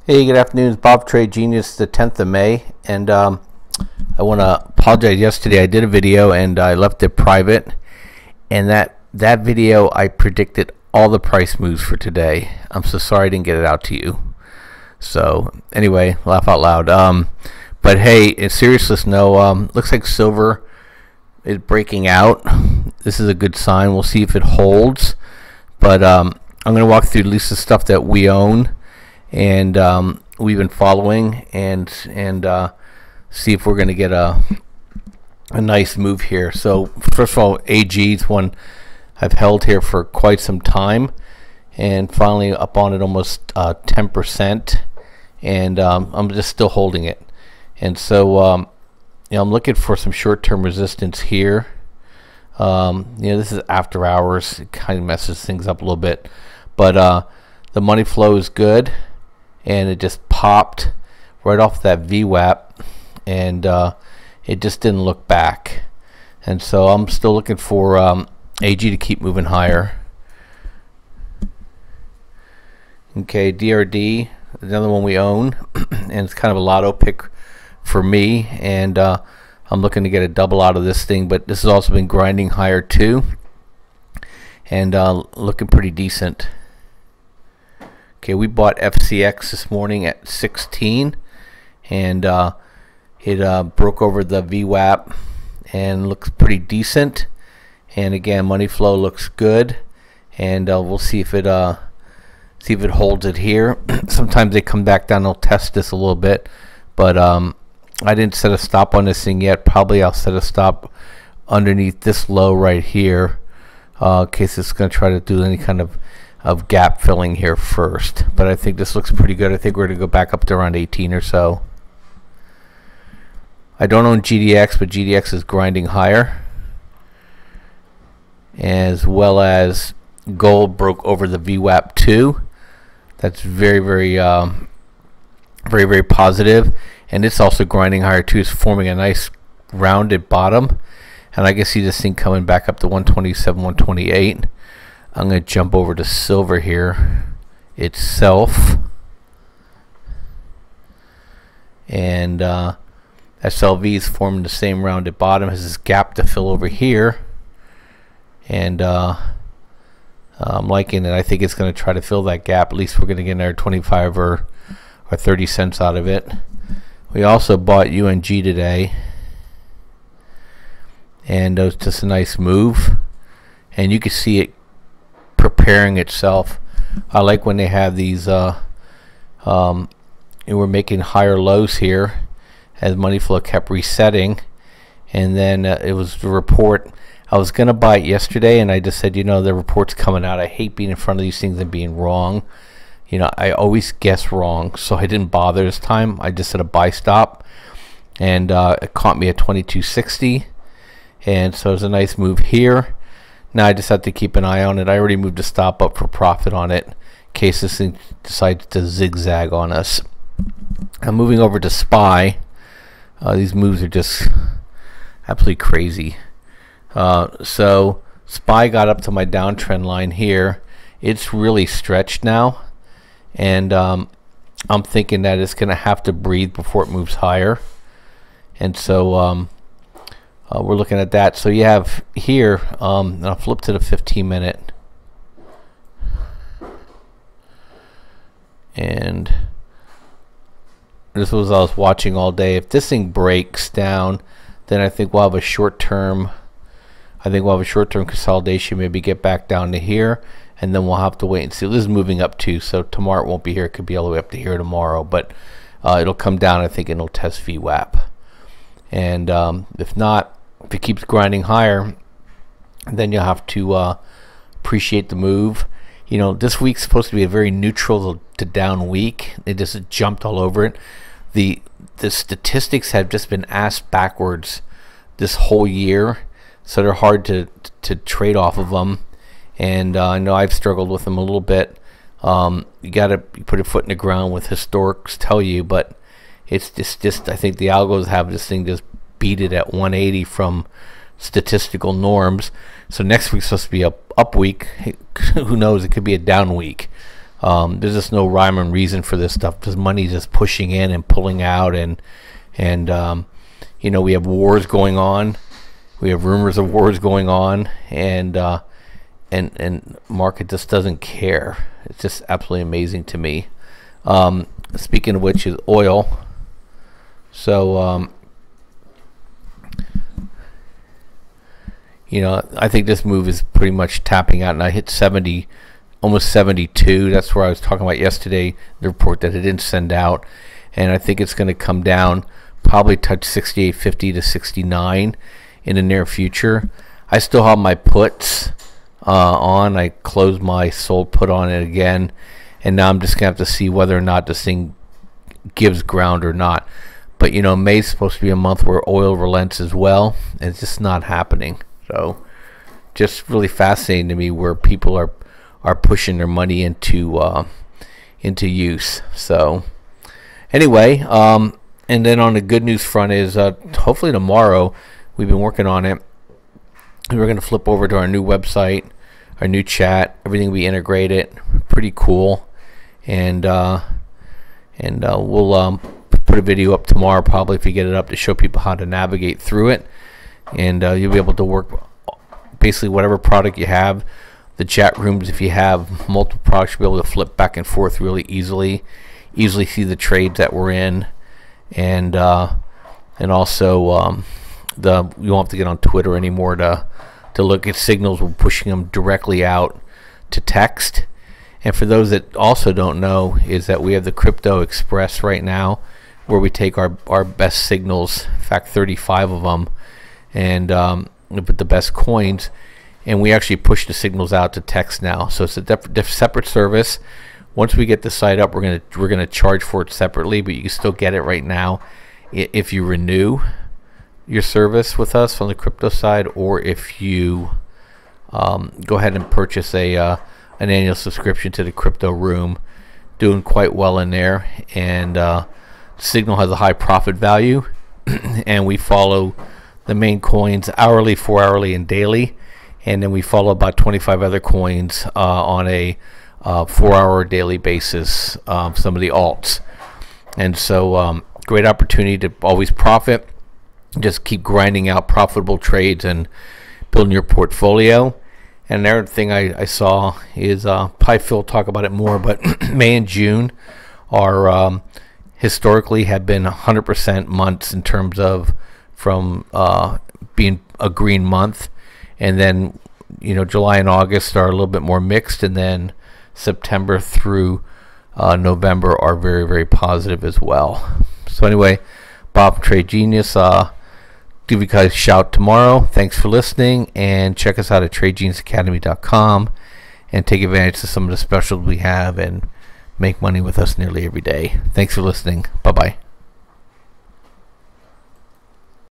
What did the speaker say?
Hey, good afternoon. It's Bob Trade Genius, the 10th of May, and I want to apologize. Yesterday I did a video and I left it private, and that video I predicted all the price moves for today. I'm so sorry I didn't get it out to you. So anyway, laugh out loud. But hey, in seriousness, no. Looks like silver is breaking out. This is a good sign. We'll see if it holds. But I'm going to walk through at least the stuff that we own and we've been following, and see if we're going to get a nice move here. So first of all, AG is one I've held here for quite some time, and finally up on it almost 10%, and I'm just still holding it. And so I'm looking for some short-term resistance here. This is after hours. It kind of messes things up a little bit, but the money flow is good, and it just popped right off that VWAP, and it just didn't look back. And so I'm still looking for AG to keep moving higher. Okay, DRD, another one we own, and it's kind of a lotto pick for me, and I'm looking to get a double out of this thing, but this has also been grinding higher too, and looking pretty decent. Okay, we bought FCX this morning at 16, and it broke over the VWAP and looks pretty decent. And again, money flow looks good, and we'll see if it holds it here. Sometimes they come back down, they'll test this a little bit, but I didn't set a stop on this thing yet. Probably I'll set a stop underneath this low right here, in case it's going to try to do any kind of gap filling here first. But I think this looks pretty good. I think we're going to go back up to around 18 or so. I don't own GDX, but GDX is grinding higher, as well as gold broke over the VWAP too. That's very, very positive, and it's also grinding higher too. It's forming a nice rounded bottom, and I can see this thing coming back up to 127, 128. I'm going to jump over to silver here itself, and SLV is forming the same rounded bottom, has this gap to fill over here, and I'm liking it. I think it's going to try to fill that gap. At least we're going to get another 25 or 30 cents out of it. We also bought UNG today, and it was just a nice move, and you can see it preparing itself. I like when they have these we're making higher lows here as money flow kept resetting, and then it was the report. I was gonna buy it yesterday, and I just said, the report's coming out. I hate being in front of these things and being wrong. I always guess wrong, so I didn't bother this time. I just set a buy stop, and it caught me at 22.60, and so it was a nice move here. Now I just have to keep an eye on it. I already moved a stop up for profit on it in case this thing decides to zigzag on us. I'm moving over to SPY. These moves are just absolutely crazy. So SPY got up to my downtrend line here. It's really stretched now, and I'm thinking that it's going to have to breathe before it moves higher. And so we're looking at that. So you have here, I'll flip to the 15-minute, and this was I was watching all day. If this thing breaks down, then I think we'll have a short-term. I think we'll have a short-term consolidation. Maybe get back down to here, and then we'll have to wait and see. This is moving up too, so tomorrow it won't be here. It could be all the way up to here tomorrow, but it'll come down, I think, and it'll test VWAP. And if not, if it keeps grinding higher, then you'll have to appreciate the move. This week's supposed to be a very neutral to down week. It just jumped all over it. The statistics have just been ass backwards this whole year, so they're hard to trade off of them. And I know I've struggled with them a little bit. You gotta put a foot in the ground with historics tell you, but it's just I think the algos have this thing just beat it at 180 from statistical norms. So next week's supposed to be a up week. Who knows? It could be a down week. There's just no rhyme and reason for this stuff, because money's just pushing in and pulling out, and you know, we have wars going on, we have rumors of wars going on, and market just doesn't care. It's just absolutely amazing to me. Speaking of which is oil. So you know, I think this move is pretty much tapping out, and I hit 70, almost 72. That's where I was talking about yesterday, the report that it didn't send out, and I think it's going to come down, probably touch 68.50 to 69 in the near future. I still have my puts on. I closed my sold put on it again, and now I'm just gonna have to see whether or not this thing gives ground or not. But you know, May's supposed to be a month where oil relents as well, and it's just not happening. So just really fascinating to me where people are pushing their money into use. So anyway, and then on the good news front is hopefully tomorrow, we've been working on it, we're going to flip over to our new website, our new chat, everything will be integrated, pretty cool, and we'll put a video up tomorrow, probably, if you get it up, to show people how to navigate through it, and you'll be able to work basically whatever product you have. The chat rooms, if you have multiple products, you'll be able to flip back and forth really easily see the trades that we're in, and also you won't have to get on Twitter anymore to look at signals. We're pushing them directly out to text. And for those that also don't know, is that we have the Crypto Express right now, where we take our best signals, in fact 35 of them, and with the best coins, and we actually push the signals out to text now. So it's a separate service. Once we get the site up, we're gonna charge for it separately, but you can still get it right now if you renew your service with us on the crypto side, or if you go ahead and purchase an annual subscription to the Crypto Room. Doing quite well in there, and Signal has a high profit value, and we follow the main coins hourly, 4 hourly, and daily, and then we follow about 25 other coins on a 4-hour daily basis, some of the alts. And so great opportunity to always profit, just keep grinding out profitable trades and building your portfolio. And another thing I saw is probably Phil will talk about it more, but May and June are historically have been 100% months in terms of from being a green month, and then you know, July and August are a little bit more mixed, and then September through November are very, very positive as well. So anyway, Bob from Trade Genius, give you guys a shout tomorrow. Thanks for listening, and check us out at TradeGeniusAcademy.com and take advantage of some of the specials we have and make money with us nearly every day. Thanks for listening. Bye bye.